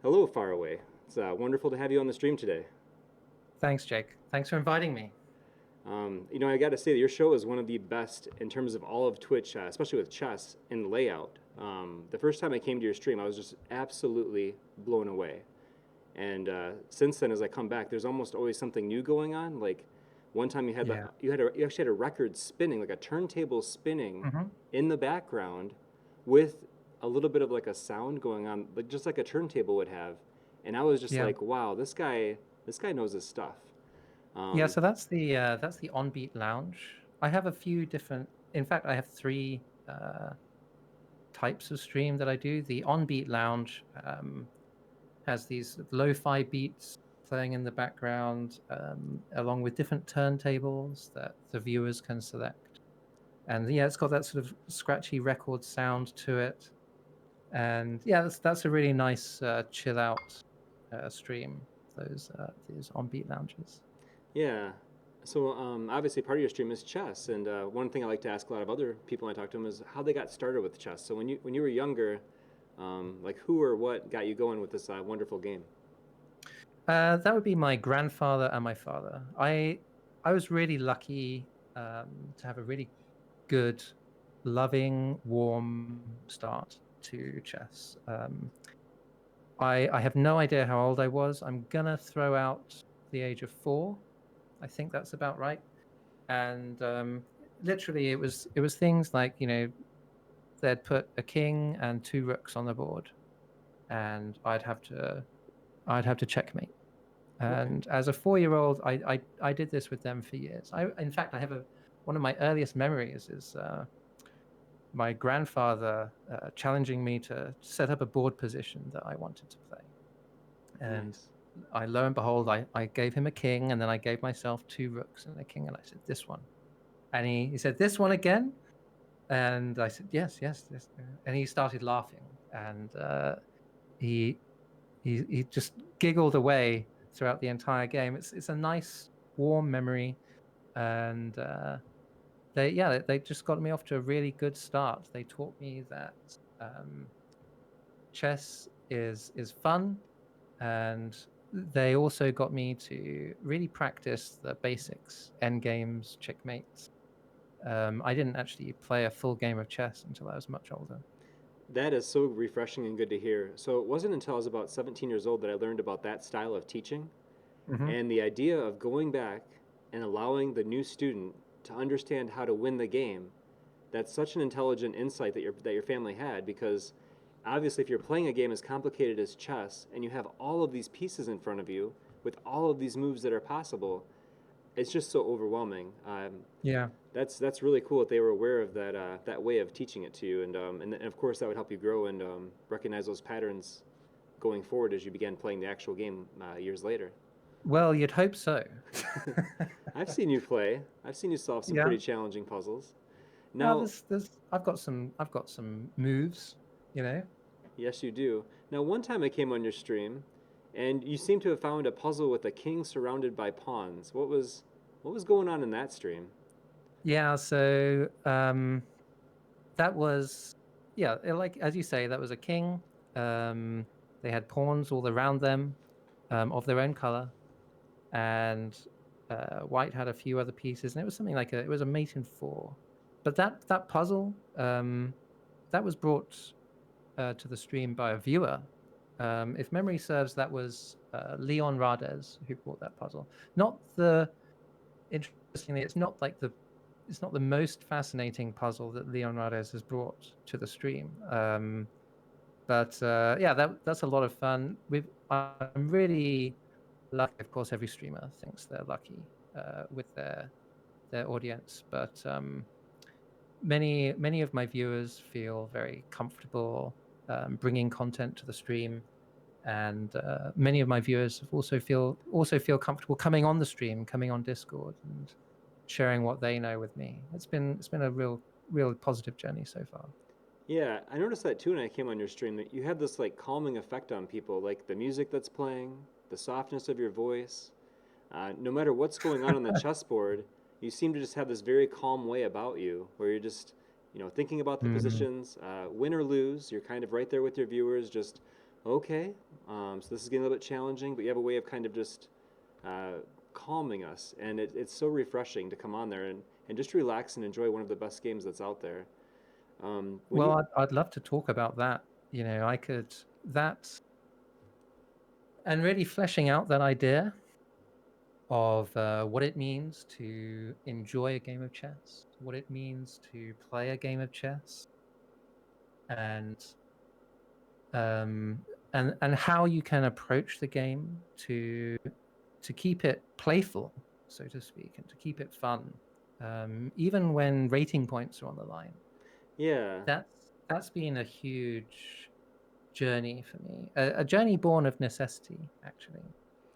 Hello, Farraway. It's wonderful to have you on the stream today. Thanks, Jake. Thanks for inviting me. I got to say that your show is one of the best in terms of all of Twitch, especially with chess and layout. The first time I came to your stream, I was just absolutely blown away. And since then, as I come back, there's almost always something new going on. Like one time Yeah. you actually had a record spinning, like a turntable spinning hmm in the background with a little bit of like a sound going on, like just like a turntable would have. And I was just Yeah. like, wow, this guy knows his stuff. Yeah, Um, so that's the On-Beat Lounge. I have a few different, in fact, I have three types of stream that I do. The On-Beat Lounge has these lo-fi beats playing in the background, along with different turntables that the viewers can select. And yeah, it's got that sort of scratchy record sound to it. And yeah, that's a really nice chill out stream. Those on beat lounges. yeah. So obviously, part of your stream is chess, and one thing I like to ask a lot of other people when I talk to them is how they got started with chess. So when you were younger, like who or what got you going with this wonderful game? That would be my grandfather and my father. I was really lucky to have a really good, loving, warm start to chess. I have no idea how old I was. I'm gonna throw out the age of 4. I think that's about right. And literally, it was things like they'd put a king and two rooks on the board, and I'd have to checkmate. Okay. And as a 4-year-old, I did this with them for years. In fact, I have a one of my earliest memories is my grandfather challenging me to set up a board position that I wanted to play. And Nice. lo and behold, I gave him a king, and then I gave myself two rooks and a king, and I said, "This one." And he said, "This one again?" And I said, "Yes, yes, yes." And he started laughing, and he he just giggled away throughout the entire game. It's a nice, warm memory, and they just got me off to a really good start. They taught me that um, chess is fun, and they also got me to really practice the basics, end games, checkmates. I didn't actually play a full game of chess until I was much older. That is so refreshing and good to hear. So it wasn't until I was about 17 years old that I learned about that style of teaching hmm and the idea of going back and allowing the new student to understand how to win the game. That's such an intelligent insight that your family had because obviously if you're playing a game as complicated as chess and you have all of these pieces in front of you with all of these moves that are possible, it's just so overwhelming. Yeah. That's really cool that they were aware of that way of teaching it to you, and of course that would help you grow and recognize those patterns going forward as you began playing the actual game years later. Well, you'd hope so. I've seen you play. I've seen you solve some Yeah. pretty challenging puzzles. Now Now, I've got some moves, you know. yes, you do. Now, one time I came on your stream, and you seem to have found a puzzle with a king surrounded by pawns. What was going on in that stream? Yeah, so that was yeah, like as you say, that was a king. Um they had pawns all around them, of their own color, and white had a few other pieces, and it was something like it was a mate in four. But that puzzle, that was brought to the stream by a viewer. If memory serves, that was Leon Rades who brought that puzzle. Not the Interestingly, it's not the most fascinating puzzle that Leon Rades has brought to the stream. But yeah, that's a lot of fun. I'm really lucky. Of course, every streamer thinks they're lucky with their audience, but many of my viewers feel very comfortable bringing content to the stream, and many of my viewers have also feel comfortable coming on the stream, coming on Discord, and sharing what they know with me. It's been a real positive journey so far. Yeah, I noticed that too when I came on your stream that you have this like calming effect on people, like the music that's playing, the softness of your voice. No matter what's going on the chessboard, you seem to just have this very calm way about you, where you're just, thinking about the Mm, positions, win or lose. You're kind of right there with your viewers, just Okay, so this is getting a little bit challenging, but you have a way of kind of just uh, calming us, and it's so refreshing to come on there and just relax and enjoy one of the best games that's out there. When Well, you, I'd love to talk about that. I could that and really fleshing out that idea of what it means to enjoy a game of chess, what it means to play a game of chess, and um, and how you can approach the game to keep it playful, so to speak, and to keep it fun, even when rating points are on the line. yeah, That's been a huge journey for me, a journey born of necessity, actually.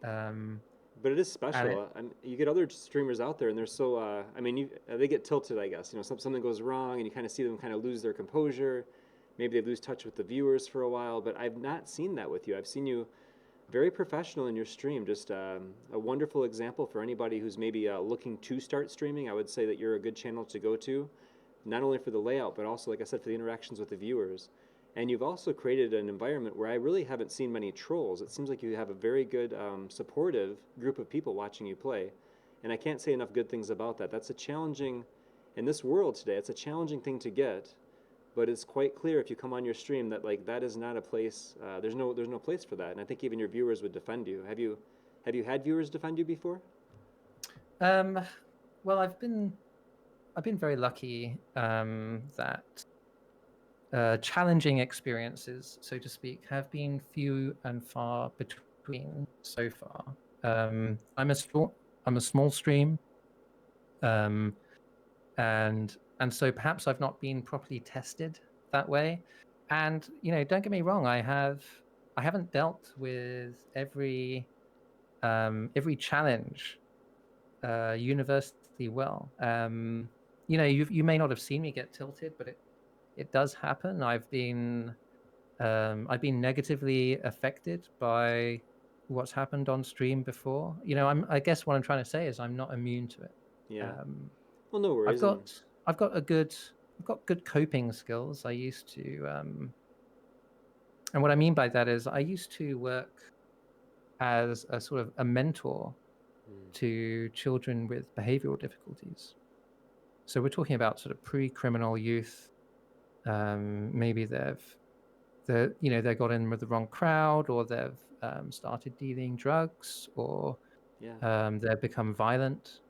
Um, but it is and special. it, You get other streamers out there, and they're so. I mean, they get tilted, I guess. Something goes wrong, and you kind of see them kind of lose their composure. Maybe they lose touch with the viewers for a while. But I've not seen that with you. I've seen you very professional in your stream. Just a wonderful example for anybody who's maybe looking to start streaming. I would say that you're a good channel to go to, not only for the layout, but also, like I said, for the interactions with the viewers. And you've also created an environment where I really haven't seen many trolls. It seems like you have a very good, supportive group of people watching you play. And I can't say enough good things about that. That's a challenging, in this world today, it's a challenging thing to get. But it's quite clear if you come on your stream that like that is not a place. There's no place for that. And I think even your viewers would defend you. Have you had viewers defend you before? um, well, I've been very lucky that challenging experiences, so to speak, have been few and far between so far. I'm I'm a small stream, um, and so perhaps I've not been properly tested that way. And don't get me wrong, I haven't dealt with every challenge universally well. You may not have seen me get tilted, but it does happen. I've been negatively affected by what's happened on stream before. I guess what I'm trying to say is I'm not immune to it. Yeah. Um, Well, no I've worries. And got I've got a good I've got good coping skills. And what I mean by that is I used to work as a sort of a mentor mm, to children with behavioral difficulties. So we're talking about sort of pre-criminal youth. Maybe they got in with the wrong crowd, or they've started dealing drugs, or yeah. they've become violent.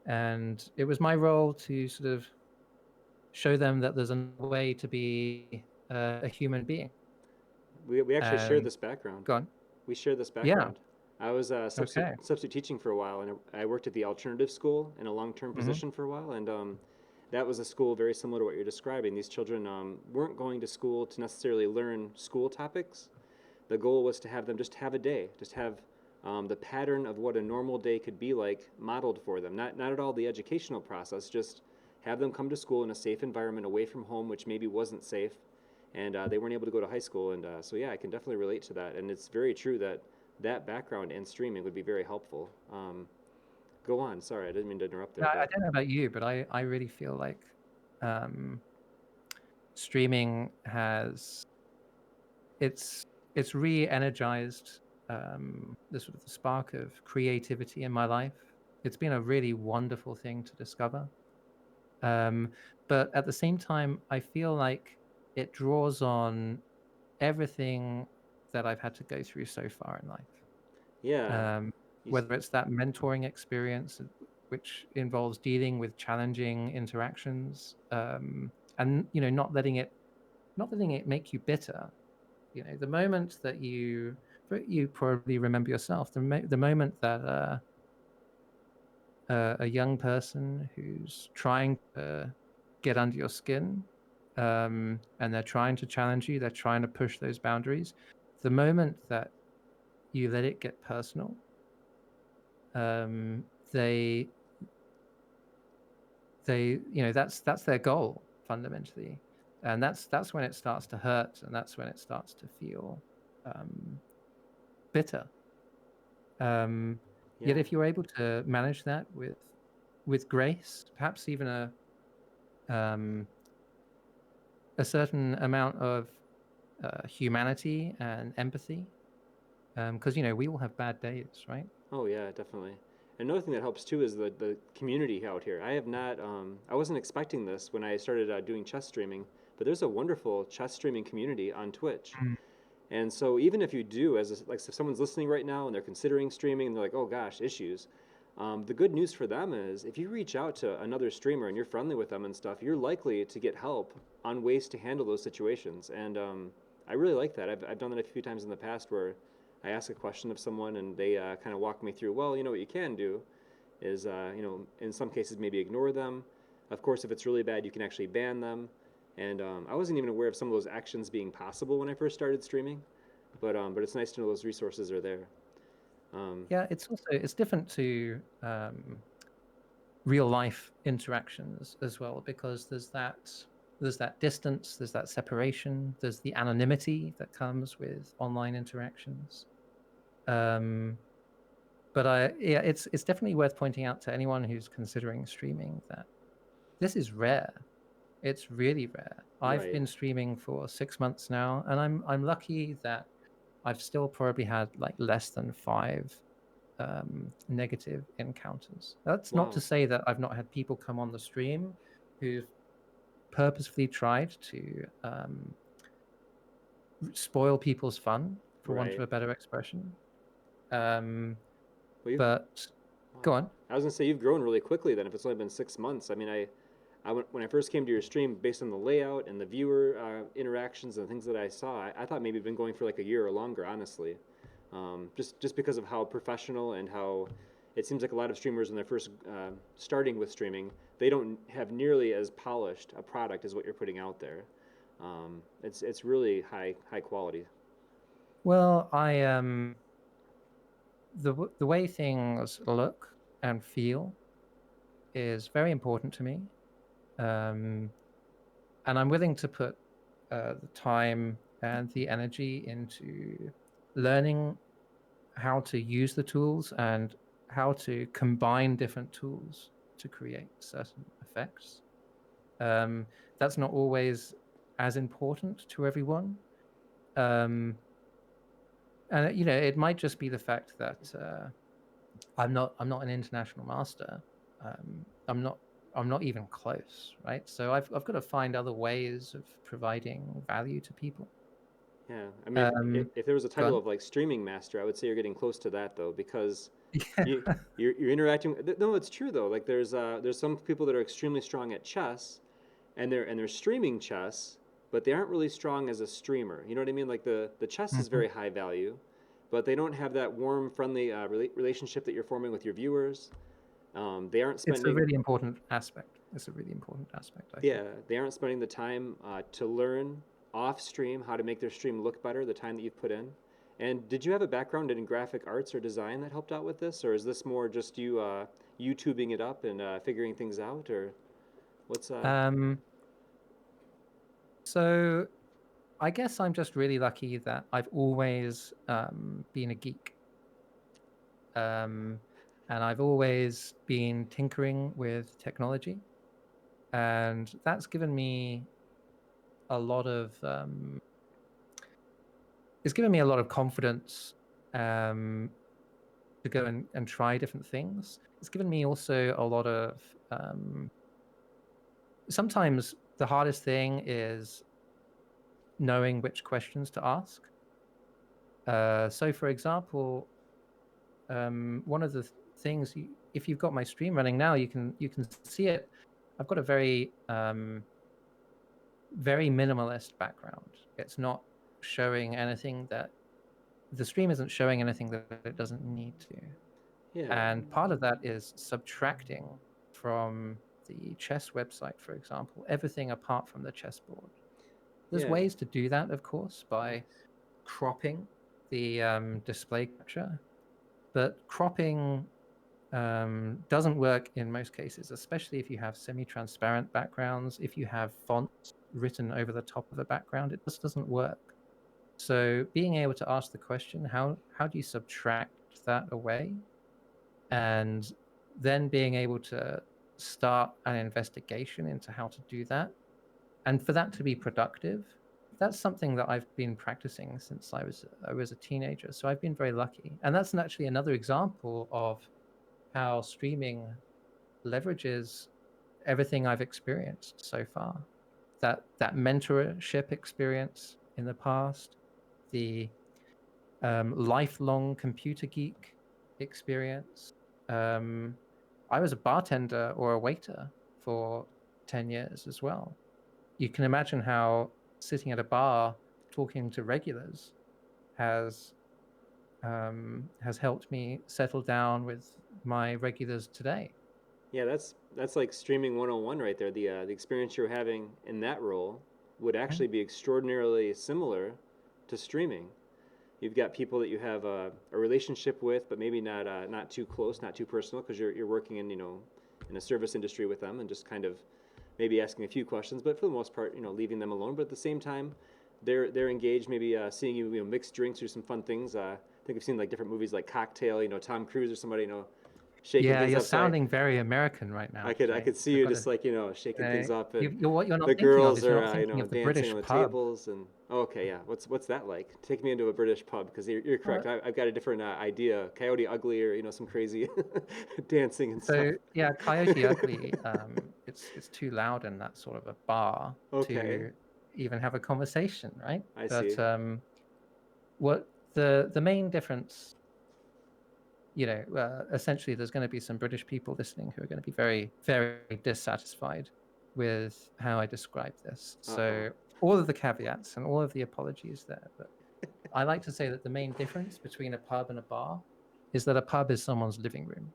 And it was my role to sort of show them that there's a way to be a human being. We actually share And this background. gone, We share this yeah, background. I was okay, substitute teaching for a while, and I worked at the alternative school in a long-term hmm position for a while, and that was a school very similar to what you're describing. These children weren't going to school to necessarily learn school topics. The goal was to have them just have a day, just have the pattern of what a normal day could be like modeled for them. Not at all the educational process, just have them come to school in a safe environment away from home, which maybe wasn't safe, and they weren't able to go to high school. And so yeah, I can definitely relate to that. And it's very true that that background and streaming would be very helpful. Go on. Sorry, I didn't mean to interrupt there, I but don't know about you, but I really feel like um, streaming has it's it's re-energized the sort of the spark of creativity in my life. It's been a really wonderful thing to discover. Um, but at the same time, I feel like it draws on everything that I've had to go through so far in life. yeah, Um, you, whether it's that mentoring experience, which involves dealing with challenging interactions, and not letting it make you bitter. The moment that you probably remember yourself, the moment that a young person who's trying to get under your skin, and they're trying to challenge you, they're trying to push those boundaries. The moment that you let it get personal, um, they that's their goal fundamentally, and that's when it starts to hurt, and that's when it starts to feel um, bitter. Yet yeah, if you're able to manage that with grace, perhaps even um, a certain amount of humanity and empathy, because we all have bad days, right? Oh yeah, definitely. Another thing that helps too is the community out here. I have not, I wasn't expecting this when I started doing chess streaming, but there's a wonderful chess streaming community on Twitch. Mm. And so even if you do, like if someone's listening right now and they're considering streaming and they're like, oh gosh, issues, the good news for them is if you reach out to another streamer and you're friendly with them and stuff, you're likely to get help on ways to handle those situations. And I really like that. I've done that a few times in the past where I ask a question of someone and they kind of walk me through, well, what you can do is, in some cases maybe ignore them. Of course, if it's really bad, you can actually ban them. And I wasn't even aware of some of those actions being possible when I first started streaming, but it's nice to know those resources are there. Yeah, it's different to real life interactions as well, because there's that distance, there's that separation, there's the anonymity that comes with online interactions. Um, but yeah, it's definitely worth pointing out to anyone who's considering streaming that this is rare. It's really rare. I've Right. been streaming for 6 months now, and I'm lucky that I've still probably had like less than 5 negative encounters. That's not to Wow. say that I've not had people come on the stream who've purposefully tried to spoil people's fun, for want of Right. a better expression. Um, Well, but go wow. on. I was gonna say you've grown really quickly then. If it's only been 6 months, I mean, when I first came to your stream, based on the layout and the viewer interactions and things that I saw, I thought maybe you've been going for like a year or longer, honestly. Just because of how professional and how it seems like a lot of streamers when they're first starting with streaming, they don't have nearly as polished a product as what you're putting out there. It's really high quality. Well, the way things look and feel is very important to me, um, and I'm willing to put the time and the energy into learning how to use the tools and how to combine different tools to create certain effects. Um, that's not always as important to everyone. Um, and it might just be the fact that I'm not an international master. I'm not even close, right? So I've got to find other ways of providing value to people. Yeah, I mean, Um, if there was a Go title on. of like streaming master, I would say you're getting close to that though, because Yeah. you you're interacting. No, it's true though. Like there's some people that are extremely strong at chess, and they're streaming chess, but they aren't really strong as a streamer. You know what I mean? Like the chess is Mhm. very high value, but they don't have that warm, friendly relationship that you're forming with your viewers. They aren't It's a spending really important aspect. It's a really important aspect, I think. Yeah, they aren't spending the time to learn off stream how to make their stream look better, the time that you've put in. And did you have a background in graphic arts or design that helped out with this, or is this more just you YouTubing it up and figuring things out, or what's Um, so I guess I'm just really lucky that I've always been a geek, um, and I've always been tinkering with technology, and that's given me a lot of it's given me a lot of confidence um, to go and try different things. It's given me also a lot of sometimes the hardest thing is knowing which questions to ask. So, for example, one of the things, if you've got my stream running now, you can see it. I've got a very minimalist background. It's not showing anything that the stream isn't showing anything that it doesn't need to. yeah, And part of that is subtracting from the chess website, for example, everything apart from the chessboard. There's yeah, ways to do that, of course, by cropping the display capture, but cropping doesn't work in most cases, especially if you have semi-transparent backgrounds. If you have fonts written over the top of a background, it just doesn't work. So being able to ask the question, how do you subtract that away? And then being able to start an investigation into how to do that. And for that to be productive, that's something that I've been practicing since I was a teenager. So I've been very lucky, and that's actually another example of how streaming leverages everything I've experienced so far. That mentorship experience in the past, the lifelong computer geek experience. Um, I was a bartender or a waiter for 10 years as well. You can imagine how sitting at a bar talking to regulars has has helped me settle down with my regulars today. Yeah, that's like streaming 101 right there. The experience you're having in that role would Yeah. actually be extraordinarily similar to streaming. You've got people that you have a relationship with, but maybe not too close, not too personal, because you're working in in a service industry with them and just kind of maybe asking a few questions, but for the most part, leaving them alone. But at the same time, they're engaged, maybe seeing you mix drinks or some fun things. I think I've seen like different movies like Cocktail, Tom Cruise or somebody, shaking Yeah, things you're up. So sounding very American right now, I Jake. could see I've you got just to, like shaking things up, and you're what you're not the thinking of girls is you're are not thinking of the dancing British on the pub. tables. And oh, okay, yeah, what's that like? Take me into a British pub, because you're Uh, correct. I've got a different idea. Coyote Ugly, or some crazy dancing and stuff. so yeah, Coyote Ugly, it's too loud in that sort of a bar Okay, to even have a conversation, right? I But see. what the main difference, essentially, there's going to be some British people listening who are going to be very, very dissatisfied with how I describe this. Uh oh. So all of the caveats and all of the apologies there, but I like to say that the main difference between a pub and a bar is that a pub is someone's living room.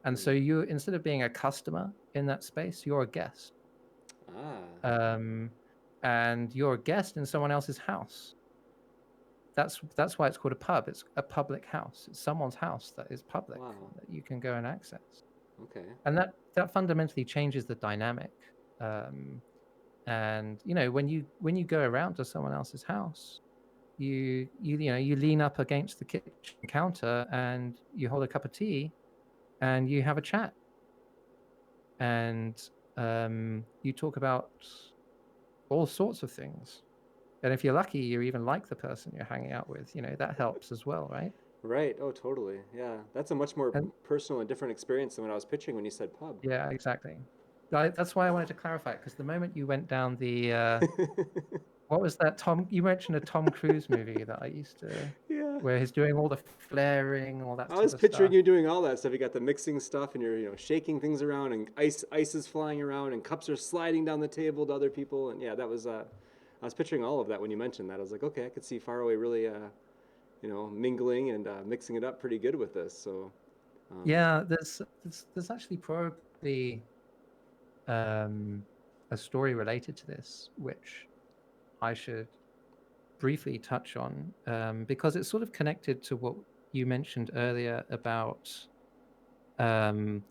And so you, instead of being a customer in that space, you're a guest. Ah, Um, and you're a guest in someone else's house. That's why it's called a pub. It's a public house. It's someone's house that is public wow. that you can go and access. Okay. And that fundamentally changes the dynamic. Um, and when you go around to someone else's house, you lean up against the kitchen counter and you hold a cup of tea and you have a chat and you talk about all sorts of things. And if you're lucky, you even like the person you're hanging out with. That helps as well, right? Right. Oh, totally. Yeah, that's a much more And personal and different experience than what I was picturing when you said pub. yeah, exactly. That's why I wanted to clarify it, because the moment you went down the what was that Tom? You mentioned a Tom Cruise movie that I used to, Yeah. where he's doing all the flaring, all that I sort was of picturing stuff. you doing all that stuff. You got the mixing stuff, and you're shaking things around, and ice is flying around, and cups are sliding down the table to other people, and yeah, that was I was picturing all of that when you mentioned that. I was like, okay, I could see Farraway really mingling and mixing it up pretty good with this. So um, Yeah, there's actually probably um, a story related to this, which I should briefly touch on, because it's sort of connected to what you mentioned earlier about um,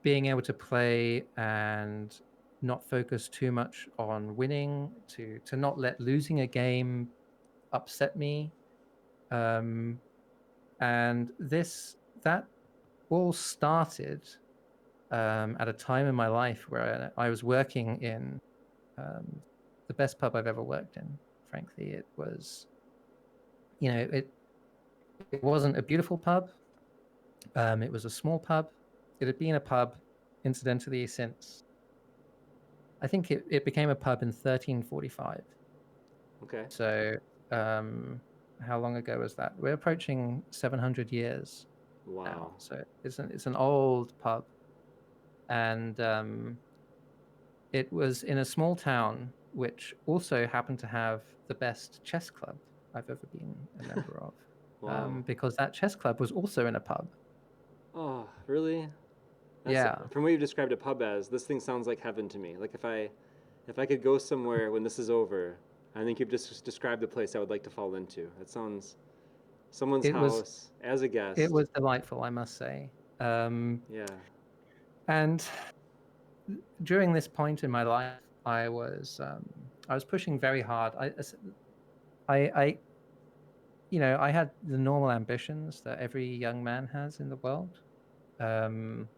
being able to play and not focus too much on winning, to not let losing a game upset me. Um, and that all started at a time in my life where I was working in um, the best pub I've ever worked in. Frankly, it was, it wasn't a beautiful pub. It was a small pub. It had been a pub, incidentally, since I think it became a pub in 1345. okay, So, how long ago was that? We're approaching 700 years now. wow, So it's an old pub, and it was in a small town which also happened to have the best chess club I've ever been a member of, wow. because that chess club was also in a pub. Oh, really? That's Yeah, from what you've described a pub as. This thing sounds like heaven to me. Like if I could go somewhere when this is over, I think you've just described the place I would like to fall into. That sounds someone's it was house as a it guest. was delightful, I must say. Yeah. And during this point in my life, I was pushing very hard. I I had the normal ambitions that every young man has in the world, um,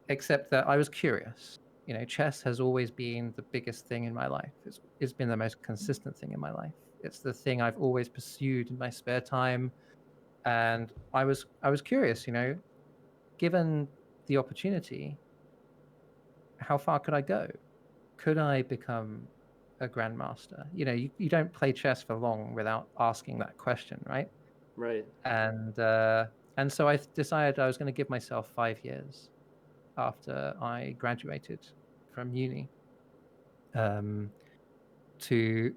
except that I was curious. Chess has always been the biggest thing in my life. It's been the most consistent thing in my life. It's the thing I've always pursued in my spare time, and I was curious, given the opportunity, how far could I go? Could I become a grandmaster? You don't play chess for long without asking that question, right? Right. And so I decided I was going to give myself 5 years after I graduated from uni, um, to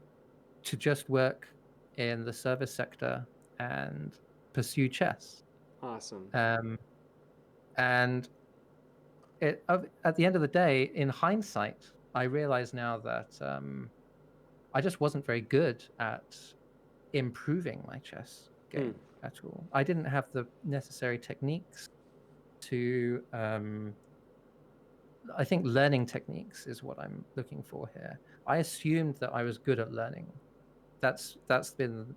to just work in the service sector and pursue chess. Awesome. Um, and at the end of the day, in hindsight, I realize now that I just wasn't very good at improving my chess Hmm. game at all. I didn't have the necessary techniques to. I think learning techniques is what I'm looking for here. I assumed that I was good at learning. That's been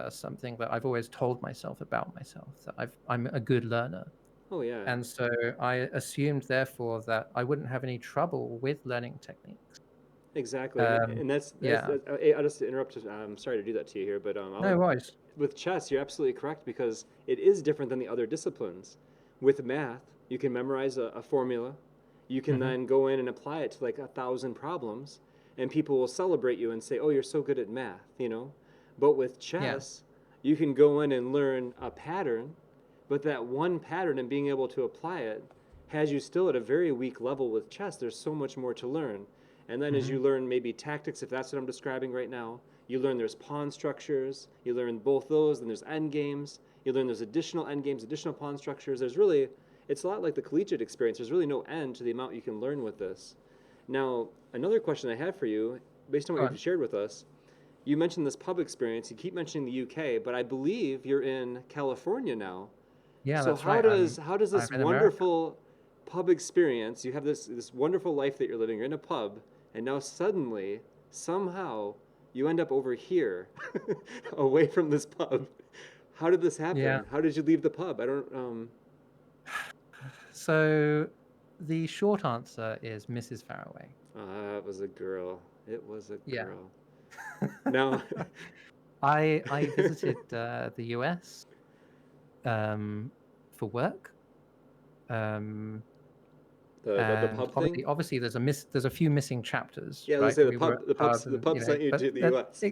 something that I've always told myself about myself, that I'm a good learner. Oh yeah. And so I assumed, therefore, that I wouldn't have any trouble with learning techniques. Exactly. Um, And yeah, I'll just interrupt. I'm sorry to do that to you here, but no worries. with chess, you're absolutely correct because it is different than the other disciplines. With math, you can memorize a formula. You can Hmm. then go in and apply it to like 1,000 problems, and people will celebrate you and say, "Oh, you're so good at math." But with Yeah. chess, you can go in and learn a pattern, but that one pattern and being able to apply it has you still at a very weak level with chess. There's so much more to learn. And then as Hmm. you learn maybe tactics, if that's what I'm describing right now, you learn there's pawn structures, you learn both those, then there's end games, you learn there's additional end games, additional pawn structures. It's a lot like the collegiate experience. There's really no end to the amount you can learn with this. Now, another question I have for you, based on what Go you've on. shared with us, you mentioned this pub experience. You keep mentioning the UK, but I believe you're in California now. Yeah, So that's right. how does I'm this in America. wonderful pub experience? You have this wonderful life that you're living. You're in a pub, and now suddenly, somehow, you end up over here, away from this pub. How did this Yeah. happen? How did you leave the pub? I don't. So the short answer is Mrs. Farraway. It was a girl. It was a Yeah. girl. Now, I visited the US for work. Um, the and pub thing. obviously there's a few missing chapters, Yeah, let's right? say Because we were at the pub, the and pub sent you but to the U.S.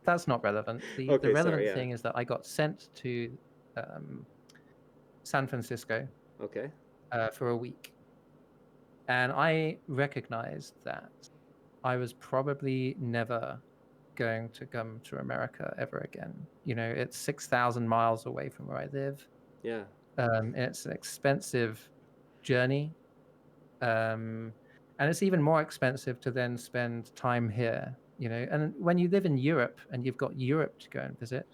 that's not relevant. The Okay, sorry. relevant Yeah. thing is that I got sent to um, San Francisco Okay. for a week, and I recognized that I was probably never going to come to America ever again. It's 6,000 miles away from where I live. Yeah. And it's an expensive journey. Um, and it's even more expensive to then spend time here. And when you live in Europe and you've got Europe to go and visit,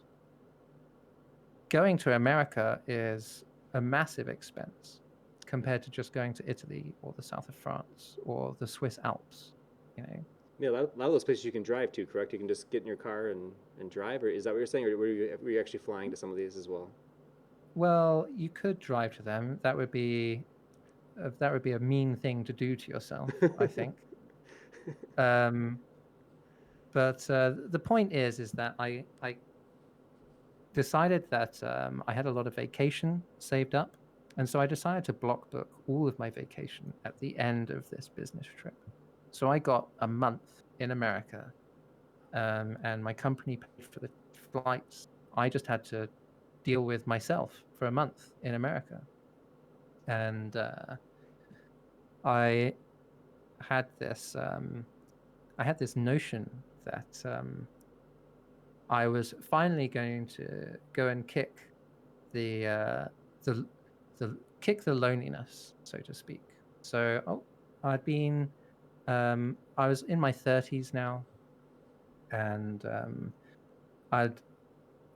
going to America is a massive expense compared to just going to Italy or the south of France or the Swiss Alps. You know, Yeah, a lot of those places you can drive to, correct? You can just get in your car and drive, or is that what you're saying, or were you actually flying to some of these as well? well, you could drive to them. That would be a mean thing to do to yourself, I think. Um, but the point is that I decided that I had a lot of vacation saved up, and so I decided to block book all of my vacation at the end of this business trip. So I got a month in America, and my company paid for the flights. I just had to deal with myself for a month in America, and I had this I had this notion that I was finally going to go and kick the the the loneliness, so to speak. So I'd been I was in my 30s now, and I'd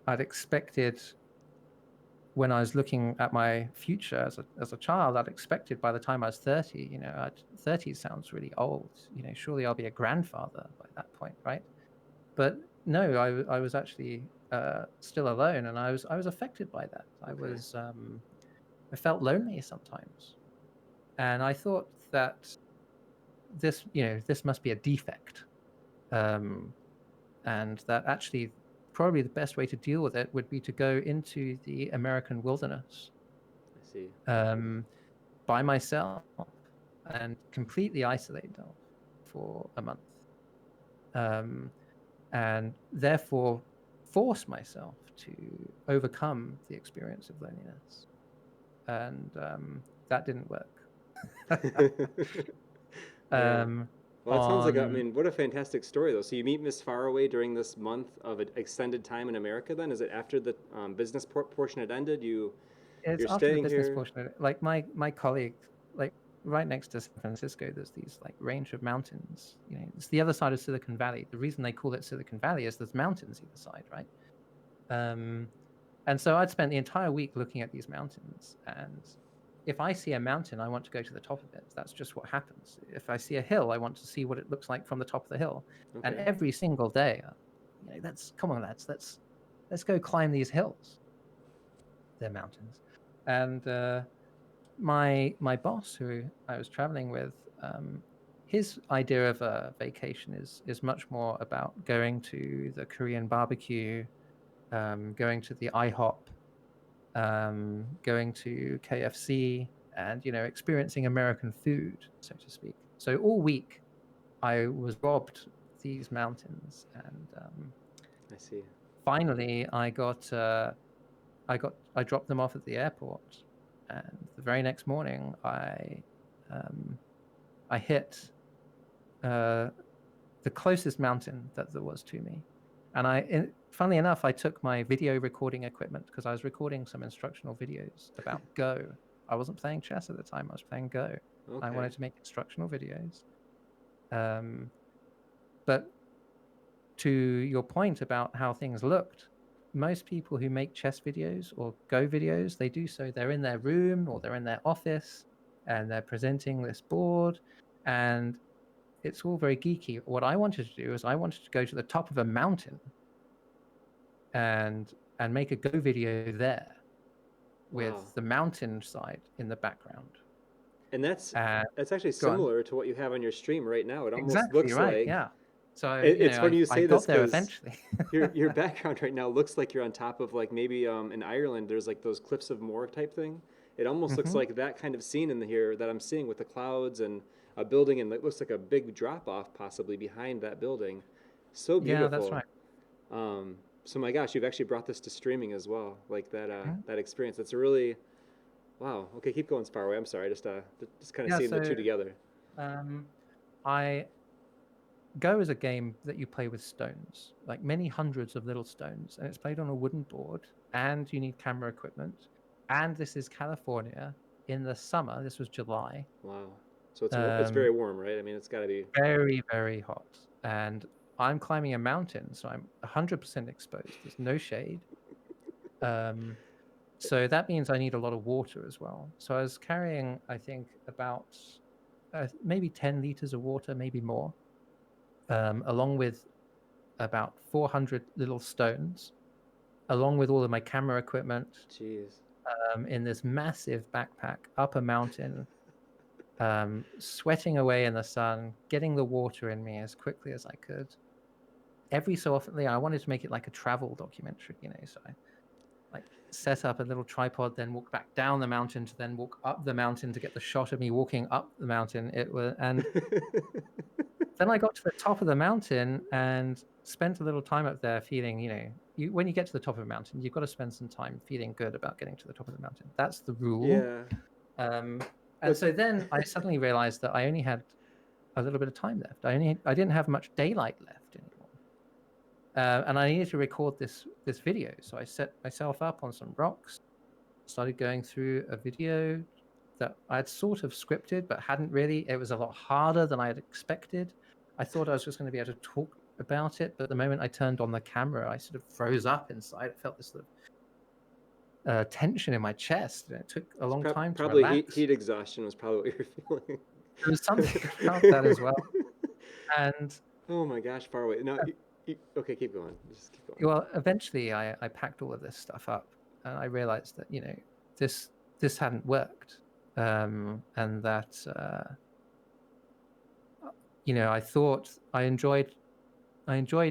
I'd expected, when I was looking at my future as a child, I'd expected by the time I was 30, 30 sounds really old. Surely I'll be a grandfather by that point, right? But no, I was actually still alone, and I was affected by that. Okay. I felt lonely sometimes, and I thought that this, this must be a defect, and that actually probably the best way to deal with it would be to go into the American wilderness I see. by myself and completely isolate myself for a month, and therefore force myself to overcome the experience of loneliness. And that didn't work. Yeah. um, Well, that sounds like, I on mean, what a fantastic story, though. So you meet Miss Farraway during this month of extended time in America, then? Is it after the business portion had ended? It's You're after the staying business here? portion of it. Like my colleague, like right next to San Francisco, there's these like range of mountains. It's the other side of Silicon Valley. The reason they call it Silicon Valley is there's mountains either side, right? And so I'd spent the entire week looking at these mountains, and if I see a mountain, I want to go to the top of it. That's just what happens. If I see a hill, I want to see what it looks like from the top of the hill. And Okay. every single day, that's come on, lads, let's go climb these hills. They're mountains. And my boss, who I was traveling with, his idea of a vacation is much more about going to the Korean barbecue, going to the IHOP, going to KFC, and experiencing American food, so to speak. So all week, I was robbed these mountains, and I see. finally, I dropped them off at the airport, and the very next morning, I hit the closest mountain that there was to me. And funnily enough, I took my video recording equipment because I was recording some instructional videos about Go. I wasn't playing chess at the time. I was playing Go. I Okay. wanted to make instructional videos. But to your point about how things looked, most people who make chess videos or Go videos, they do so, they're in their room or they're in their office and they're presenting this board, and it's all very geeky. What I wanted to do is I wanted to go to the top of a mountain and make a Go video there Wow. with the mountainside in the background. And that's And that's actually go on. similar to what you have on your stream right now. It almost Exactly looks right. like Yeah. So, it's funny you I say this got there because eventually. your background right now looks like you're on top of like maybe in Ireland there's like those cliffs of Moher type thing. It almost looks Hmm. like that kind of scene in here that I'm seeing with the clouds and a building, and it looks like a big drop off possibly behind that building. So Yeah, that's beautiful. right. Um, so my gosh, you've actually brought this to streaming as well, like that Mhm. that experience. That's a really wow. Okay, keep going, Farraway. I'm sorry, just kind of Yeah. seeing the So, two together. um, I Go is a game that you play with stones, like many hundreds of little stones, and it's played on a wooden board, and you need camera equipment. And this is California in the summer. This was July. Wow. So it's Um, very warm, right? I mean, it's got to be. very, very hot. And I'm climbing a mountain, so I'm 100% exposed. There's no shade. Um, so that means I need a lot of water as well. So I was carrying, I think, about maybe 10 liters of water, maybe more, along with about 400 little stones, along with all of my camera equipment, Jeez. in this massive backpack up a mountain, sweating away in the sun, getting the water in me as quickly as I could. Every so often, I wanted to make it like a travel documentary, so I like set up a little tripod, then walk back down the mountain to then walk up the mountain to get the shot of me walking up the mountain. And then I got to the top of the mountain and spent a little time up there feeling, when you get to the top of a mountain, you've got to spend some time feeling good about getting to the top of the mountain. That's the rule. Yeah. Um, and But so then I suddenly realized that I only had a little bit of time left. I didn't have much daylight left anymore. And I needed to record this video. So I set myself up on some rocks, started going through a video that I had sort of scripted, but hadn't really. It was a lot harder than I had expected. I thought I was just going to be able to talk about it, but the moment I turned on the camera, I sort of froze up inside. I felt this sort of tension in my chest, and it took a long time to probably relax. heat exhaustion was probably what you're feeling. There was something about that as well. And Oh my gosh, far away. No, okay, keep going. Just keep going. well, eventually I packed all of this stuff up, and I realized that this hadn't worked, and that I thought I enjoyed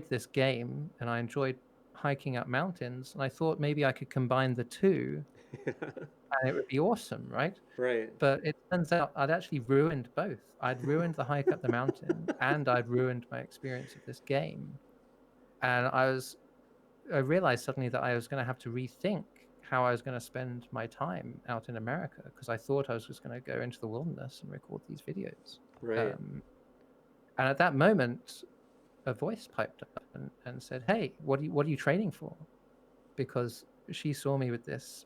this game and I enjoyed hiking up mountains, and I thought maybe I could combine the two and it would be awesome, right? Right. But it turns out I'd actually ruined both. I'd ruined the hike up the mountain and I'd ruined my experience of this game. And I realized suddenly that I was going to have to rethink how I was going to spend my time out in America, because I thought I was just going to go into the wilderness and record these videos. Right. And at that moment, a voice piped up and said, "Hey, what are you training for?" Because she saw me with this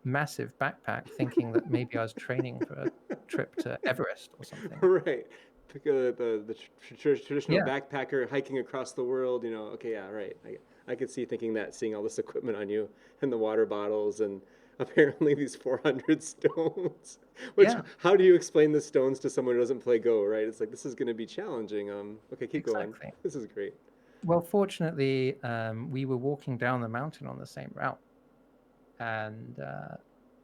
massive backpack, thinking that maybe I was training for a trip to Everest or something. Right. Pick the traditional Yeah, backpacker hiking across the world. Okay, yeah, right. I could see thinking that, seeing all this equipment on you and the water bottles and apparently these 400 stones. Which, yeah, how do you explain the stones to someone who doesn't play Go, right? It's like, this is going to be challenging. Okay, keep going. exactly. This is great. Well, fortunately, we were walking down the mountain on the same route, and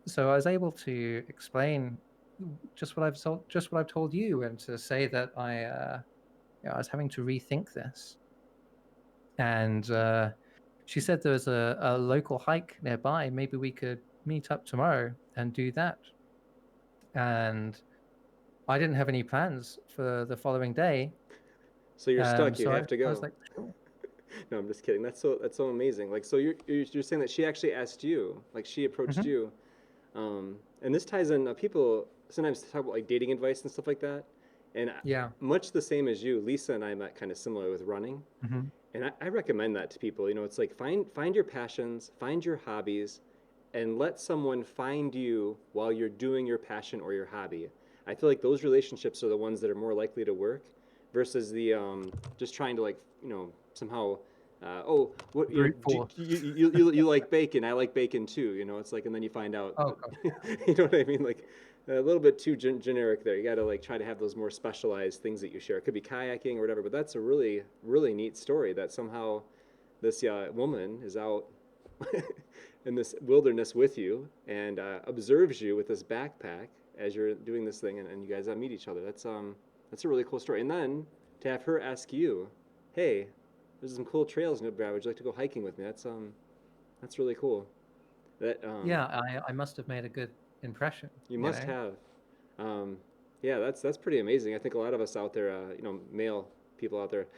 so I was able to explain just what I've told you, and to say that I was having to rethink this. And she said there was a local hike nearby. Maybe we could meet up tomorrow and do that. And I didn't have any plans for the following day. So you're stuck. You So have to I was go. like, sure. No, I'm just kidding. That's so amazing. Like, so you're saying that she actually asked you, like she approached Hmm. you, and this ties in. People sometimes talk about like dating advice and stuff like that, and Yeah. much the same as you, Lisa and I met kind of similar with running, Hmm. and I recommend that to people. It's like find your passions, find your hobbies, and let someone find you while you're doing your passion or your hobby. I feel like those relationships are the ones that are more likely to work versus the just trying to like somehow oh what Brute do force. you like bacon, I like bacon too, it's like, and then you find out Oh gosh. you know what I mean, like a little bit too generic there. You got to like try to have those more specialized things that you share. It could be kayaking or whatever, but that's a really really neat story that somehow this woman is out in this wilderness with you and observes you with this backpack as you're doing this thing, and you guys meet each other. That's a really cool story. And then to have her ask you, "Hey, there's some cool trails nearby. Would you like to go hiking with me?" That's really cool. That Yeah, I must have made a good impression, you you must know? have. Um, yeah, that's pretty amazing. I think a lot of us out there, male people out there,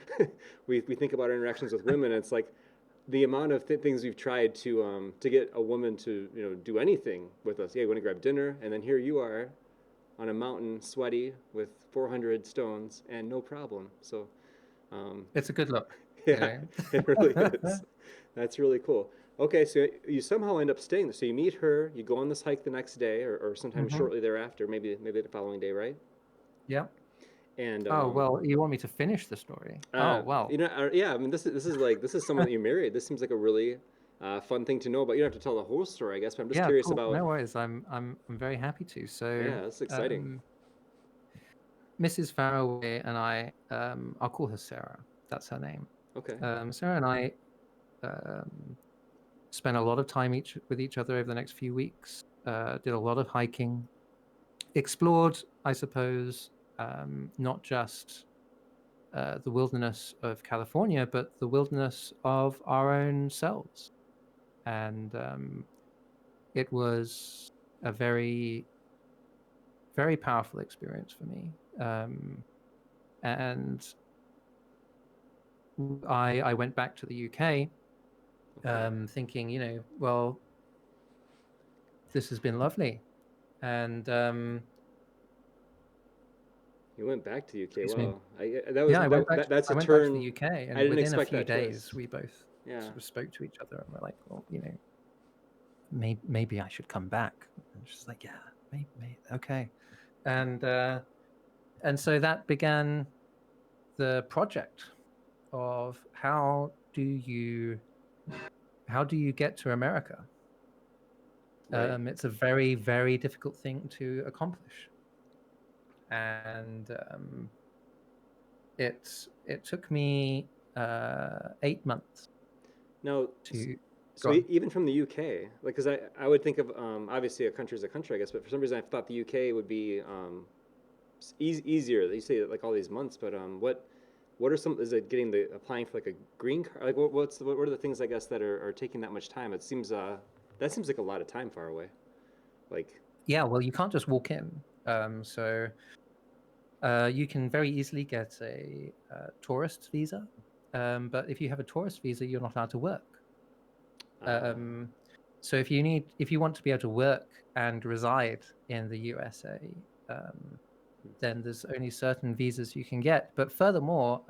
we think about our interactions with women, and it's like the amount of things we've tried to get a woman to do anything with us. Yeah, you want to grab dinner, and then here you are on a mountain, sweaty with 400 stones, and no problem. So, um, It's a good look, you yeah, know? it really is. That's really cool. Okay, so you somehow end up staying. So you meet her, you go on this hike the next day, or sometime Hmm. shortly thereafter, maybe the following day, right? Yeah. And Oh, well, you want me to finish the story? Oh, well. yeah, I mean, this is someone that you married. This seems like a really fun thing to know, but you don't have to tell the whole story, I guess. But I'm just Yeah, curious cool. about. No worries. I'm very happy to. So, Yeah, that's exciting. um, Mrs. Farraway and I'll call her Sarah. That's her name. Okay. Sarah and I um, spent a lot of time with each other over the next few weeks. Did a lot of hiking, explored, I suppose, not just the wilderness of California, but the wilderness of our own selves. And it was a very, very powerful experience for me. And I went back to the UK, Okay. thinking, well, this has been lovely. And You went back to the UK. excuse me. Wow. That was Yeah, that's I a went back to the turn. UK, I and didn't within a expect few that days, twist. we both Yeah. sort of spoke to each other, and we're like, well, maybe I should come back. And she's like, yeah, maybe, okay. And so that began the project of how do you get to America? Right. It's a very, very difficult thing to accomplish, and it took me 8 months Now, to so go on. even from the UK, like, because I would think of obviously a country is a country, I guess, but for some reason I thought the UK would be easier? You say like all these months, but what are some? Is it getting the applying for like a green card? Like what are the things I guess that are taking that much time? It seems that seems like a lot of time far away. Like Yeah, well, you can't just walk in. So you can very easily get a tourist visa, but if you have a tourist visa, you're not allowed to work. uh, Um, so if you want to be able to work and reside in the USA, um, then there's only certain visas you can get. But furthermore,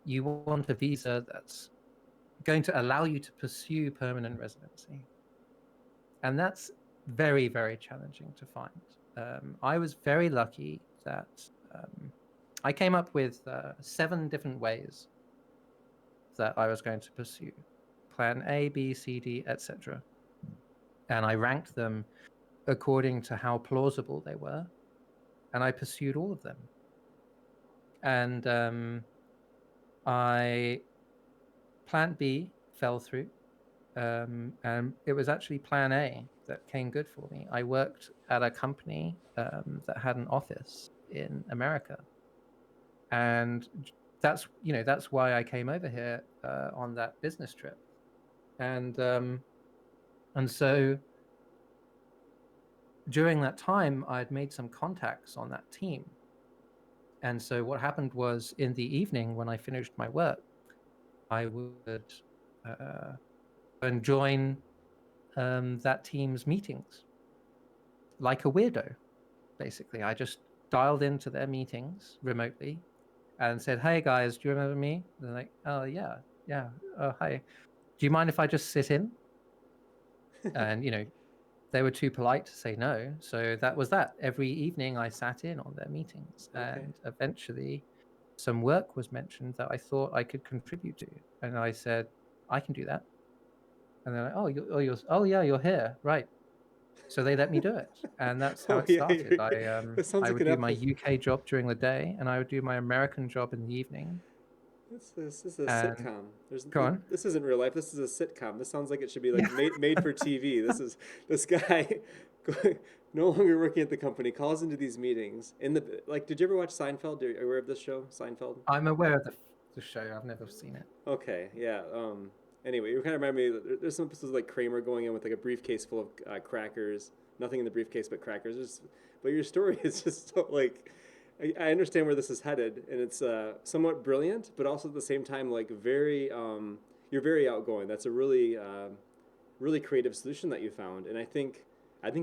you want a visa that's going to allow you to pursue permanent residency, and that's very, very challenging to find. I was very lucky that I came up with 7 different ways that I was going to pursue plan A, B, C, D, etc. And I ranked them according to how plausible they were, and I pursued all of them. And I plan B fell through, and it was actually plan A that came good for me. I worked at a company that had an office in America, and that's why I came over here on that business trip, and so during that time I'd made some contacts on that team, and so what happened was in the evening when I finished my work, I would uh, and join that team's meetings like a weirdo. Basically, I just dialed into their meetings remotely and said, "Hey guys, do you remember me?" They're like, "Oh yeah, yeah. Oh hi. Do you mind if I just sit in?" And they were too polite to say no, so that was that. Every evening, I sat in on their meetings, okay. and eventually, some work was mentioned that I thought I could contribute to, and I said, "I can do that." And they're like, "Oh yeah, you're here, right?" So they let me do it, and that's how Oh it yeah, started. that sounds I like would an do my episode. UK job during the day, and I would do my American job in the evening. This is a And sitcom. go on. This isn't real life. This is a sitcom. This sounds like it should be like made for TV. This is this guy no longer working at the company calls into these meetings in the like. Did you ever watch Seinfeld? Are you aware of this show, Seinfeld? I'm aware of the show. I've never seen it. Okay, yeah. Anyway, you kind of remind me. There's some episodes like Kramer going in with like a briefcase full of crackers. Nothing in the briefcase but crackers. But your story is just so like. I understand where this is headed, and it's somewhat brilliant, but also at the same time like very. You're very outgoing. That's a really, really creative solution that you found, and I think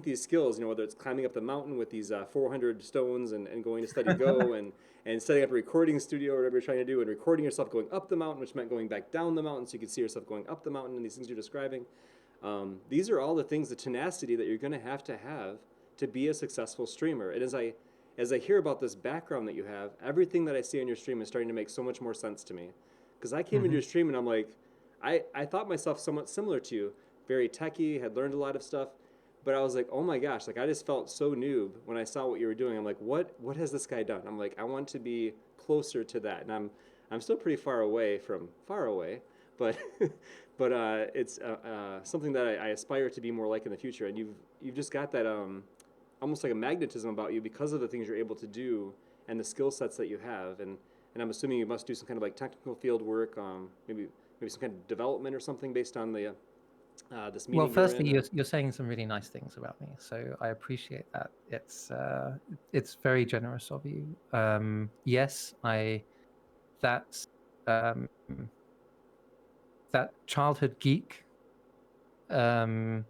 these skills, whether it's climbing up the mountain with these 400 stones and going to study Go and setting up a recording studio or whatever you're trying to do and recording yourself going up the mountain, which meant going back down the mountain so you could see yourself going up the mountain and these things you're describing. These are all the things, the tenacity that you're going to have to be a successful streamer. And as I hear about this background that you have, everything that I see on your stream is starting to make so much more sense to me. Because I came into Hmm. your stream and I'm like, I thought myself somewhat similar to you, very techy, had learned a lot of stuff, but I was like, oh my gosh, like I just felt so noob when I saw what you were doing. I'm like, what has this guy done? I'm like, I want to be closer to that, and I'm still pretty far away from far away, but but it's something that I aspire to be more like in the future. And you've just got that almost like a magnetism about you because of the things you're able to do and the skill sets that you have. And I'm assuming you must do some kind of like technical field work, maybe some kind of development or something based on the this Well, meeting you're firstly, in. you're saying some really nice things about me, so I appreciate that. It's very generous of you. Yes, I that um, that childhood geek um,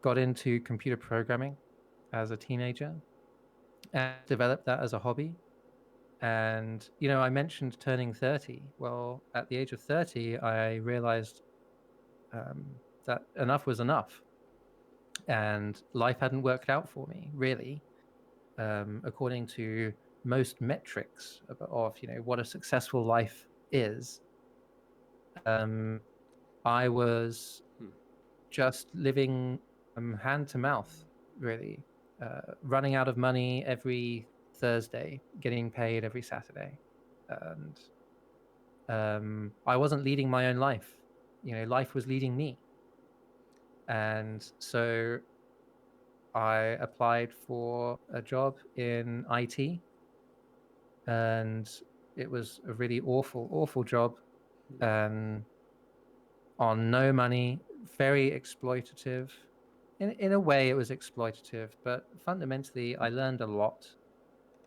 got into computer programming as a teenager and developed that as a hobby. And I mentioned turning 30. Well, at the age of 30, I realized um, that enough was enough, and life hadn't worked out for me really, according to most metrics of what a successful life is. Um, I was Hmm. just living hand to mouth, really, running out of money every Thursday, getting paid every Saturday, and I wasn't leading my own life. Life was leading me, and so I applied for a job in IT, and it was a really awful job, and on no money, very exploitative. In a way, it was exploitative, but fundamentally, I learned a lot,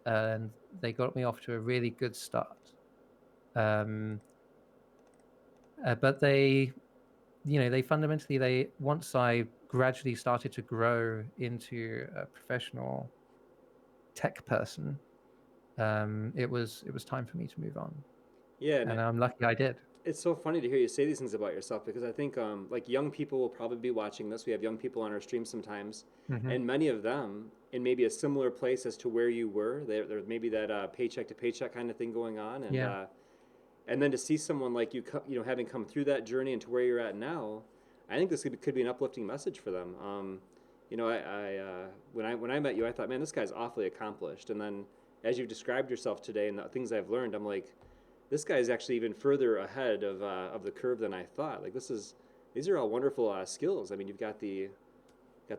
and they got me off to a really good start. Um, but they fundamentally, once I gradually started to grow into a professional tech person, it was time for me to move on, Yeah, and and I'm lucky I did. it's so funny to hear you say these things about yourself because I think like young people will probably be watching this. We have young people on our stream sometimes, Hmm. and many of them in maybe a similar place as to where you were. There's maybe that paycheck to paycheck kind of thing going on, Yeah. and then to see someone like you, having come through that journey and to where you're at now, I think this could be an uplifting message for them. When I met you, I thought, man, this guy's awfully accomplished, and then as you've described yourself today and the things I've learned, I'm like, this guy is actually even further ahead of the curve than I thought. Like these are all wonderful skills. I mean, you've got the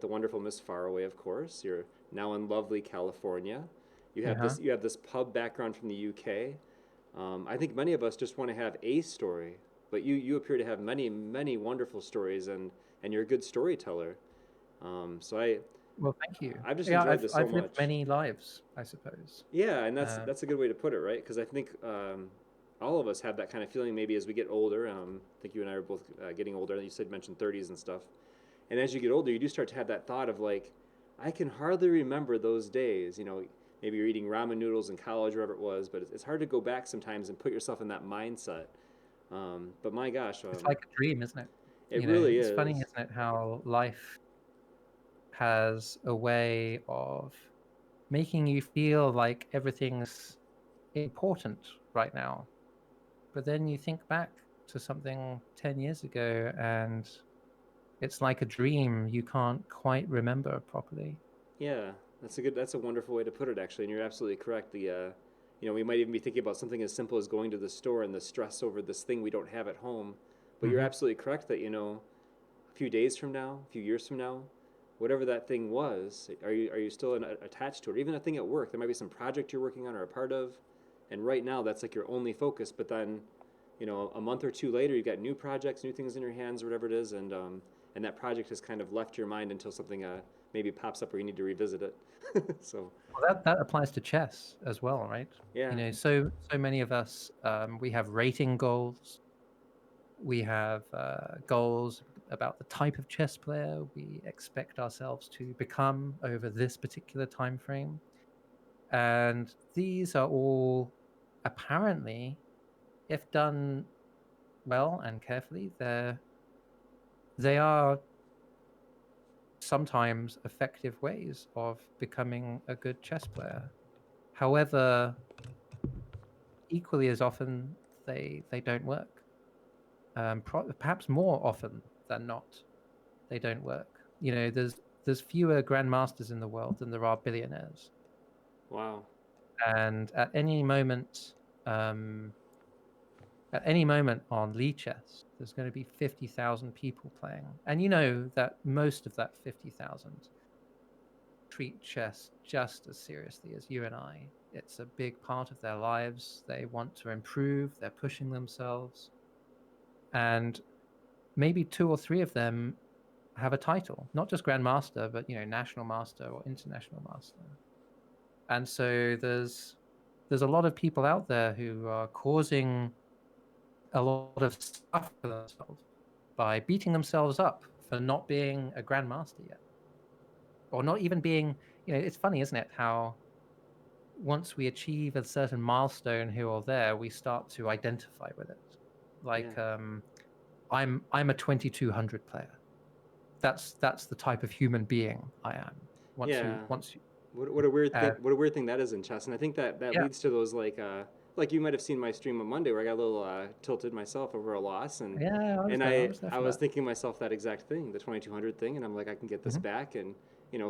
wonderful Miss Farraway, of course. You're now in lovely California. Uh-huh. You have this pub background from the UK. I think many of us just want to have a story, but you appear to have many wonderful stories, and you're a good storyteller. So Well, thank you. I've just Yeah, enjoyed I've this so I've lived much. many lives, I suppose. Yeah, and Uh, that's a good way to put it, right? Because I think all of us have that kind of feeling maybe as we get older. I think you and I are both getting older. You said mentioned 30s and stuff. And as you get older, you do start to have that thought of like, I can hardly remember those days. Maybe you're eating ramen noodles in college, wherever it was, but it's hard to go back sometimes and put yourself in that mindset. But my gosh, it's like a dream, isn't it? it really It's funny, is. isn't it, how life has a way of making you feel like everything's important right now. But then you think back to something 10 years ago and it's like a dream you can't quite remember properly. Yeah, that's a wonderful way to put it, actually. And you're absolutely correct. We might even be thinking about something as simple as going to the store and the stress over this thing we don't have at home. But you're Hmm. absolutely correct that, a few days from now, a few years from now, whatever that thing was, are you still attached to it? Or even a thing at work, there might be some project you're working on or a part of, and right now that's like your only focus. But then, a month or two later, you've got new projects, new things in your hands, or whatever it is, and that project has kind of left your mind until something maybe pops up where you need to revisit it. So Well, that applies to chess as well, right? yeah, So many of us, we have rating goals. We have goals about the type of chess player we expect ourselves to become over this particular time frame. And these are all apparently, if done well and carefully, they are sometimes effective ways of becoming a good chess player. However, equally as often they don't work. Perhaps more often than not, they don't work. There's fewer grandmasters in the world than there are billionaires, wow, and um, at any moment on Lee Chess, there's going to be 50,000 people playing, and you know that most of that 50,000 treat chess just as seriously as you and I. It's a big part of their lives. They want to improve. They're pushing themselves, and maybe two or three of them have a title, not just grandmaster, but national master or international master. And so there's a lot of people out there who are causing a lot of stuff for themselves by beating themselves up for not being a grandmaster yet, or not even being. It's funny, isn't it, how once we achieve a certain milestone here or there, we start to identify with it. yeah, Like, I'm a 2200 player. That's the type of human being I am. yeah. Once you What a weird uh, thing! What a weird thing that is in chess, and I think that yeah. leads to those like you might have seen my stream on Monday where I got a little tilted myself over a loss, and Yeah, I was and there. I I was there I for was that. thinking to myself that exact thing, the 2200 thing, and I'm like, I can get this Hmm. back, and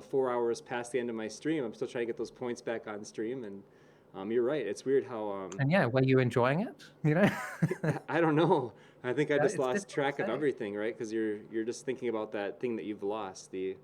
4 hours past the end of my stream, I'm still trying to get those points back on stream, and you're right. It's weird how And yeah, were you enjoying it? I don't know. I think I just It's lost difficult track to of say. everything, right? Because you're just thinking about that thing that you've lost, the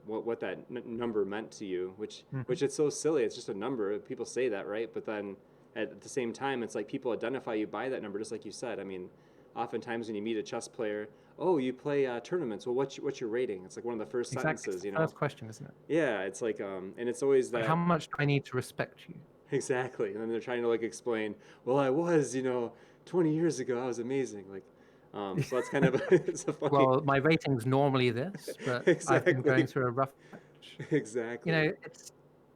what that number meant to you, Mhm. which it's so silly. It's just a number. People say that, right? But then at the same time, it's like people identify you by that number, just like you said. I mean, oftentimes when you meet a chess player, oh, you play tournaments. Well, what's your rating? It's like one of the first Exactly. It's sentences, the first question, isn't it? Yeah, it's like, and it's always Like, how that. much do I need to respect you? Exactly. And then they're trying to like explain, well, I was, 20 years ago, I was amazing. Like, so that's kind of it's a funny. Well, my rating's normally this, but I've been going Exactly. through a rough patch. Exactly. It's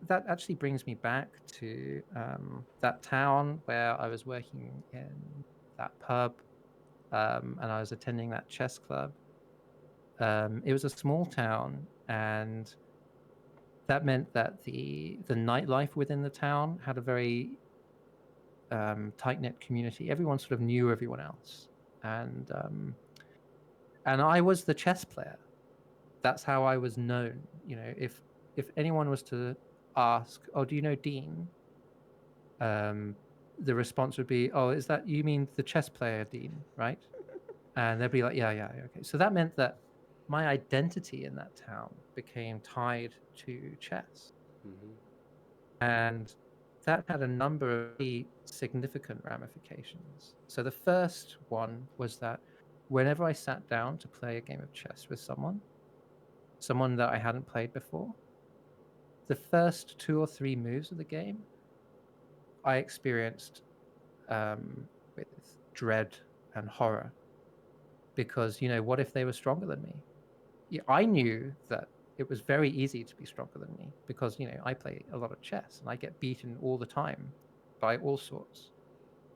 that actually brings me back to that town where I was working in that pub, and I was attending that chess club. It was a small town, and that meant that the nightlife within the town had a very tight knit community. Everyone sort of knew everyone else, and I was the chess player. That's how I was known. If anyone was to ask, "Oh, do you know Dean?" The response would be, "Oh, is that you mean the chess player Dean, right?" And they'd be like, "Yeah, yeah, yeah, okay." So that meant that my identity in that town became tied to chess, Hmm. and that had a number of really significant ramifications. So the first one was that whenever I sat down to play a game of chess with someone that I hadn't played before, the first two or three moves of the game, I experienced with dread and horror because, what if they were stronger than me? Yeah, I knew that it was very easy to be stronger than me because, I play a lot of chess and I get beaten all the time by all sorts.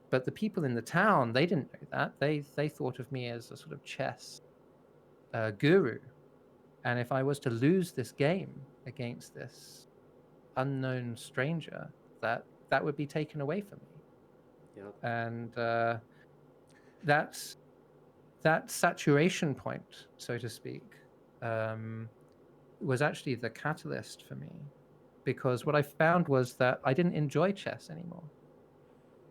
But the people in the town, they didn't know that. They thought of me as a sort of chess guru. And if I was to lose this game against this unknown stranger, that would be taken away from me. Yep. And that's that saturation point, so to speak, um, was actually the catalyst for me, because what I found was that I didn't enjoy chess anymore.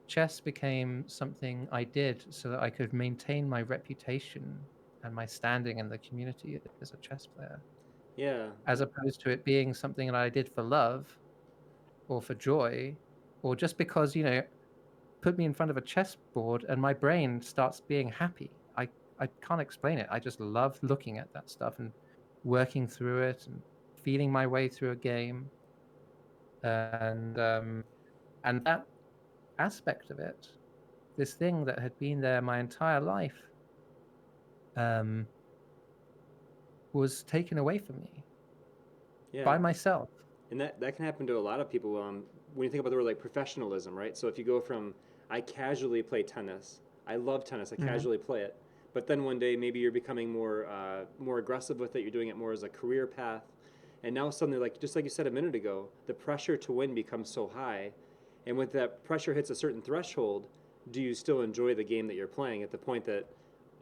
Chess became something I did so that I could maintain my reputation and my standing in the community as a chess player, Yeah. as opposed to it being something that I did for love or for joy, or just because, put me in front of a chessboard and my brain starts being happy. I can't explain it. I just love looking at that stuff and working through it and feeling my way through a game. And that aspect of it, this thing that had been there my entire life, um, was taken away from me Yeah. by myself. And that can happen to a lot of people. When you think about the word like professionalism, right? So if you go from I casually play tennis, I love tennis, I Mhm. casually play it, but then one day maybe you're becoming more aggressive with it. You're doing it more as a career path, and now suddenly, like just like you said a minute ago, the pressure to win becomes so high, and when that pressure hits a certain threshold, do you still enjoy the game that you're playing at the point that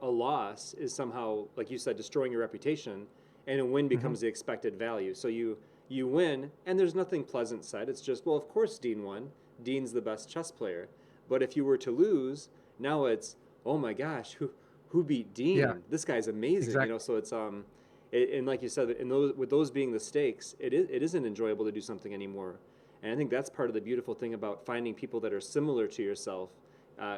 a loss is somehow, like you said, destroying your reputation, and a win Mhm. becomes the expected value. So you win, and there's nothing pleasant said. It's just, well, of course Dean won. Dean's the best chess player. But if you were to lose, now it's, oh my gosh, who beat Yeah, Dean? This guy's amazing. exactly. So it's and like you said, in those with those being the stakes, it isn't enjoyable to do something anymore. And I think that's part of the beautiful thing about finding people that are similar to yourself,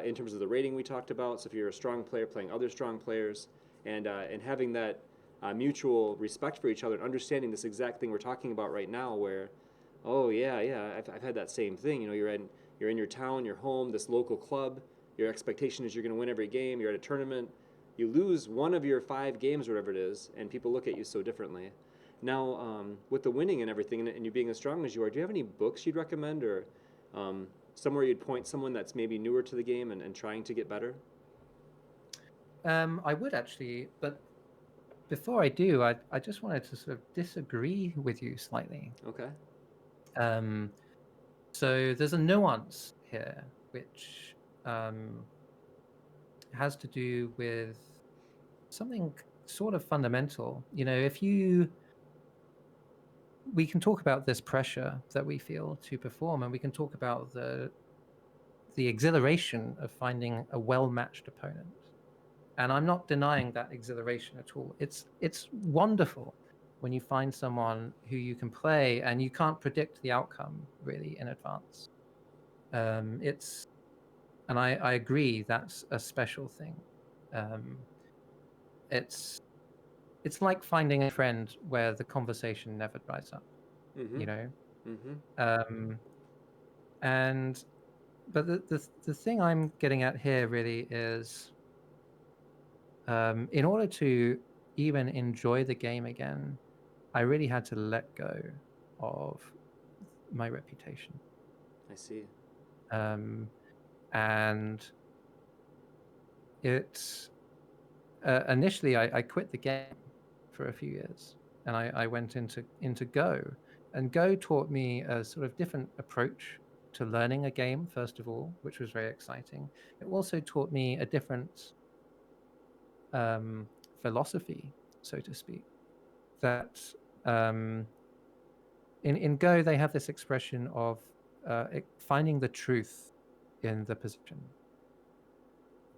in terms of the rating we talked about. So if you're a strong player playing other strong players, and having that mutual respect for each other and understanding this exact thing we're talking about right now, where, oh yeah, yeah, I've had that same thing. You're in your town, your home, this local club. Your expectation is you're going to win every game. You're at a tournament. You lose one of your 5 games, or whatever it is, and people look at you so differently. Now, with the winning and everything, and you being as strong as you are, do you have any books you'd recommend, or somewhere you'd point someone that's maybe newer to the game and trying to get better? I would actually, but before I do, I just wanted to sort of disagree with you slightly. Okay. Um, so there's a nuance here which um, has to do with something sort of fundamental. If we can talk about this pressure that we feel to perform, and we can talk about the exhilaration of finding a well-matched opponent. And I'm not denying that exhilaration at all. It's wonderful. when you find someone who you can play and you can't predict the outcome really in advance. It's and I agree that's a special thing. Um, it's like finding a friend where the conversation never dries up, Mm-hmm. you know. Mm-hmm. Um, and but the thing I'm getting at here really is, in order to even enjoy the game again, I really had to let go of my reputation. I see. Um, and it's initially I quit the game for a few years, and I went into Go, and Go taught me a sort of different approach to learning a game. First of all, which was very exciting. It also taught me a different um, philosophy, so to speak. That um, in Go they have this expression of finding the truth in the position.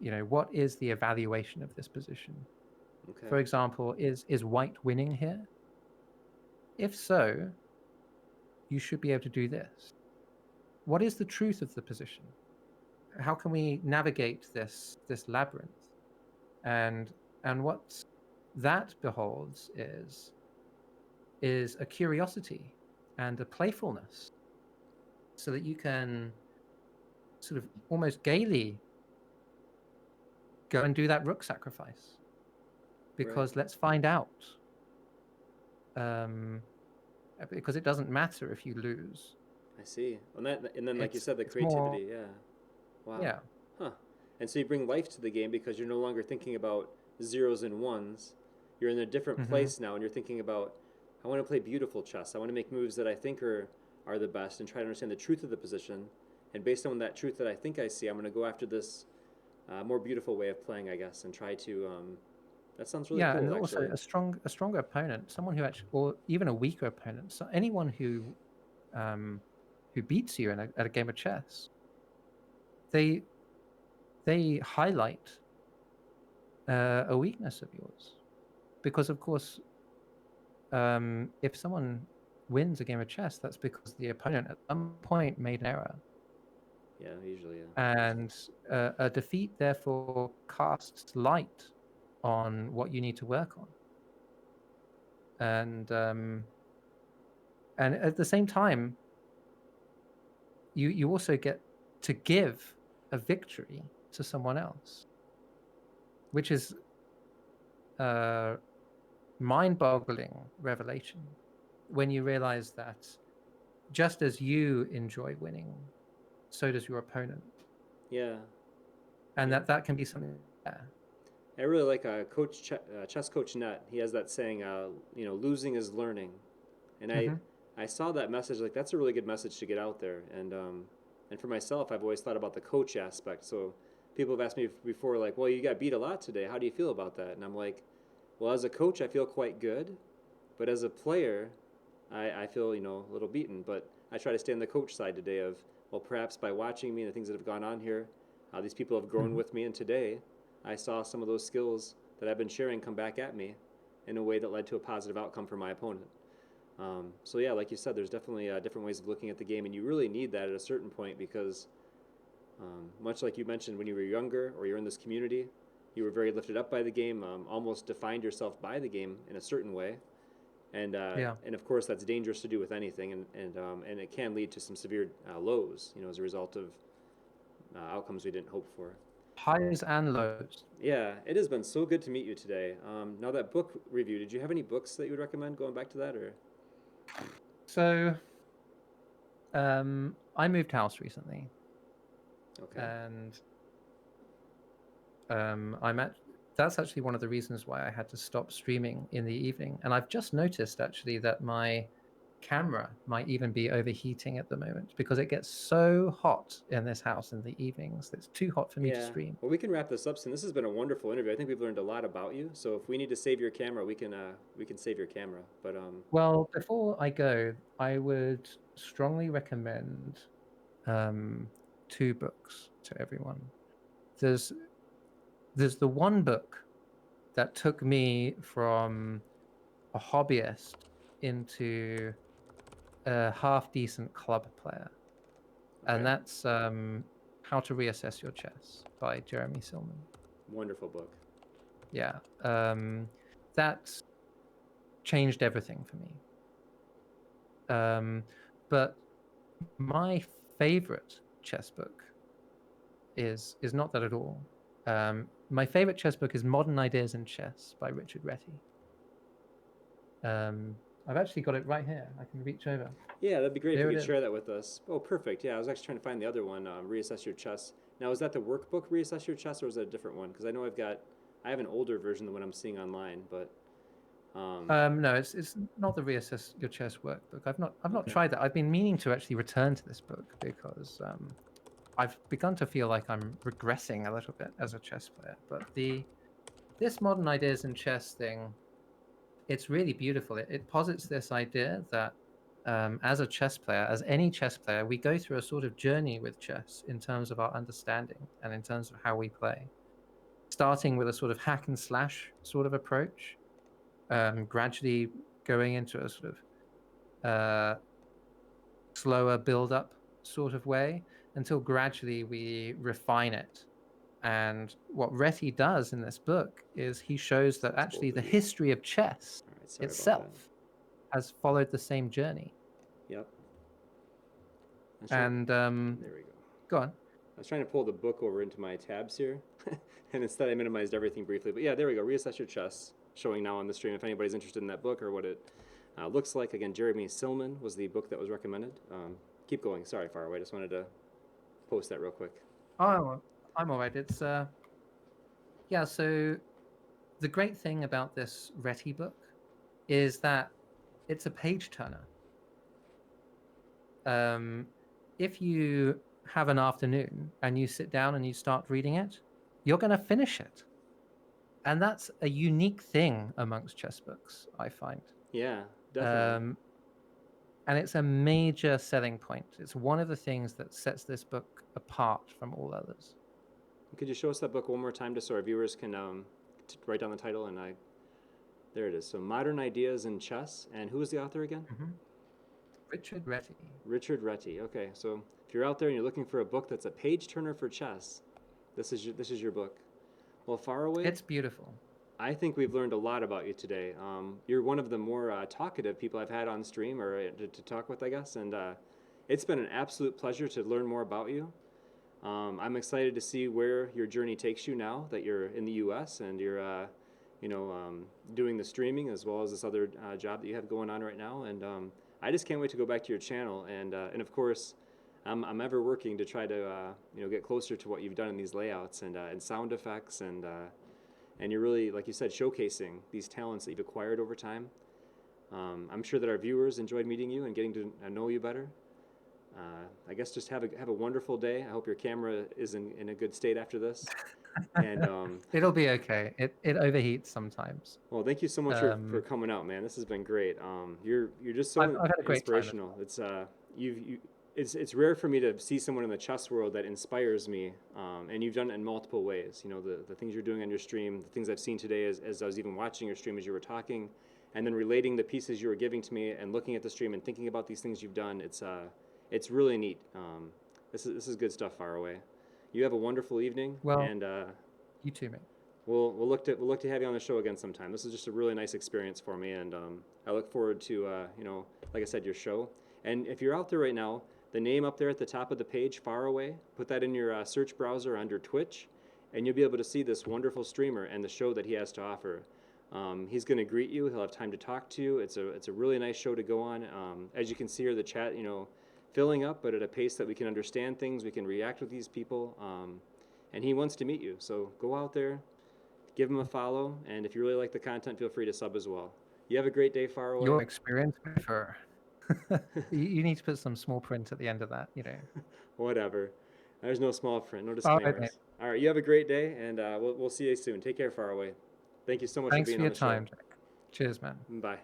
You know, what is the evaluation of this position? Okay. For example, is white winning here? If so, you should be able to do this. What is the truth of the position? How can we navigate this labyrinth? And what that beholds is a curiosity and a playfulness, so that you can sort of almost gaily go and do that rook sacrifice, Right. because let's find out. Um, because it doesn't matter if you lose. I see. And then, like you said, the It's more, creativity. Yeah. Wow. yeah. Huh. And so you bring life to the game because you're no longer thinking about zeros and ones. You're in a different Hmm. place now, and you're thinking about, I want to play beautiful chess. I want to make moves that I think are the best, and try to understand the truth of the position. And based on that truth that I think I see, I'm going to go after this more beautiful way of playing, I guess, and try to. That sounds really Yeah, and cool, also actually. a stronger opponent, someone who actually, or even a weaker opponent, so anyone um, who beats you at a game of chess, they highlight a weakness of yours, because of course, if someone wins a game of chess, that's because the opponent at some point made an error, Yeah, usually, yeah. and a defeat therefore casts light on what you need to work on, and at the same time, you also get to give a victory to someone else, which is a mind-boggling revelation when you realize that just as you enjoy winning, so does your opponent, Yeah. and Yeah. that can be something. Yeah. I really like chess coach Net. He has that saying, losing is learning, and Hmm. I saw that message like that's a really good message to get out there. And for myself, I've always thought about the coach aspect. So people have asked me before, like, well, you got beat a lot today. How do you feel about that? And I'm like, well, as a coach, I feel quite good, but as a player, I feel a little beaten. But I try to stay on the coach side today of, well, perhaps by watching me and the things that have gone on here, how these people have grown Hmm. with me, and today I saw some of those skills that I've been sharing come back at me in a way that led to a positive outcome for my opponent. So yeah, like you said, there's definitely different ways of looking at the game, and you really need that at a certain point because, much like you mentioned when you were younger or you're in this community, you were very lifted up by the game, almost defined yourself by the game in a certain way, Yeah. and of course that's dangerous to do with anything, and it can lead to some severe lows, as a result of outcomes we didn't hope for. Highs and lows. Yeah, it has been so good to meet you today. Now that book review, did you have any books that you would recommend going back to that, or? So I moved house recently, Okay. and I'm at that's actually one of the reasons why I had to stop streaming in the evening. And I've just noticed actually that my camera might even be overheating at the moment, because it gets so hot in this house in the evenings. It's too hot for me to Yeah. stream. Well, we can wrap this up soon. This has been a wonderful interview. I think we've learned a lot about you. So if we need to save your camera, we can save your camera. But Well, before I go, I would strongly recommend um, two books to everyone. There's the one book that took me from a hobbyist into a half decent club player, Okay. and that's How to Reassess Your Chess by Jeremy Silman. Wonderful book. Yeah, that changed everything for me. But my favorite chess book is not that at all. My favorite chess book is Modern Ideas in Chess by Richard Reti. I've actually got it right here. I can reach over. Yeah, that'd be great There if it you could is. share that with us. Oh, perfect. Yeah, I was actually trying to find the other one, Reassess Your Chess. Now, is that the workbook, Reassess Your Chess, or is that a different one? Because I know I have an older version than what I'm seeing online, but No, it's not the Reassess Your Chess workbook. I've not okay. tried that. I've been meaning to actually return to this book because I've begun to feel like I'm regressing a little bit as a chess player. But this Modern Ideas in Chess thing, it's really beautiful. It posits this idea that as a chess player, as any chess player, we go through a sort of journey with chess in terms of our understanding and in terms of how we play, starting with a sort of hack and slash sort of approach, gradually going into a sort of slower build up sort of way until gradually we refine it. And what Reti does in this book is he shows that It's both actually of the you. history of chess All right, sorry about that. itself has followed the same journey. Yep. And There we go. go on. I was trying to pull the book over into my tabs here, and instead I minimized everything briefly. But yeah, there we go. Reassess Your Chess, showing now on the stream. If anybody's interested in that book or what it looks like, again, Jeremy Silman was the book that was recommended. Keep going. Sorry, Farraway. Just wanted to post that real quick. Oh, I'm all right. It's yeah. So the great thing about this Reti book is that it's a page turner. If you have an afternoon and you sit down and you start reading it, you're going to finish it. And that's a unique thing amongst chess books, I find. Yeah, definitely. And it's a major selling point. It's one of the things that sets this book apart from all others. Could you show us that book one more time just so our viewers can write down the title? And there it is. So Modern Ideas in Chess. And who is the author again? Mm-hmm. Richard Reti. Richard Reti. Okay, so if you're out there and you're looking for a book that's a page turner for chess, this is your book. Well, Farraway. It's beautiful. I think we've learned a lot about you today. You're one of the more talkative people I've had on stream or to talk with, I guess, and it's been an absolute pleasure to learn more about you. I'm excited to see where your journey takes you now that you're in the U.S. and you're, doing the streaming as well as this other job that you have going on right now. And I just can't wait to go back to your channel. And of course, I'm ever working to try to get closer to what you've done in these layouts and sound effects and you're really, like you said, showcasing these talents that you've acquired over time. I'm sure that our viewers enjoyed meeting you and getting to know you better. I guess just have a wonderful day. I hope your camera is in a good state after this. And it'll be okay. It overheats sometimes. well, thank you so much for coming out, man. This has been great. You're just so I've had a great inspirational. time. It's rare for me to see someone in the chess world that inspires me, and you've done it in multiple ways. You know, the things you're doing on your stream, the things I've seen today as I was even watching your stream as you were talking, and then relating the pieces you were giving to me and looking at the stream and thinking about these things you've done. It's really neat. This is good stuff, Farraway. You have a wonderful evening. Well, and you too, mate. we'll look to have you on the show again sometime. This is just a really nice experience for me, and I look forward to like I said, your show. And if you're out there right now, the name up there at the top of the page, Farraway, put that in your search browser under Twitch, and you'll be able to see this wonderful streamer and the show that he has to offer. He's going to greet you. He'll have time to talk to you. It's a really nice show to go on. As you can see here, the chat, filling up, but at a pace that we can understand things, we can react with these people, and he wants to meet you. So go out there, give him a follow, and if you really like the content, feel free to sub as well. You have a great day, Farraway. Your experience for you need to put some small print at the end of that, Whatever. There's no small print, no disclaimers. All right, you have a great day, and we'll see you soon. Take care, Farraway. Thank you so much for being on the show. Thanks for your time, Jack. Cheers, man. Bye.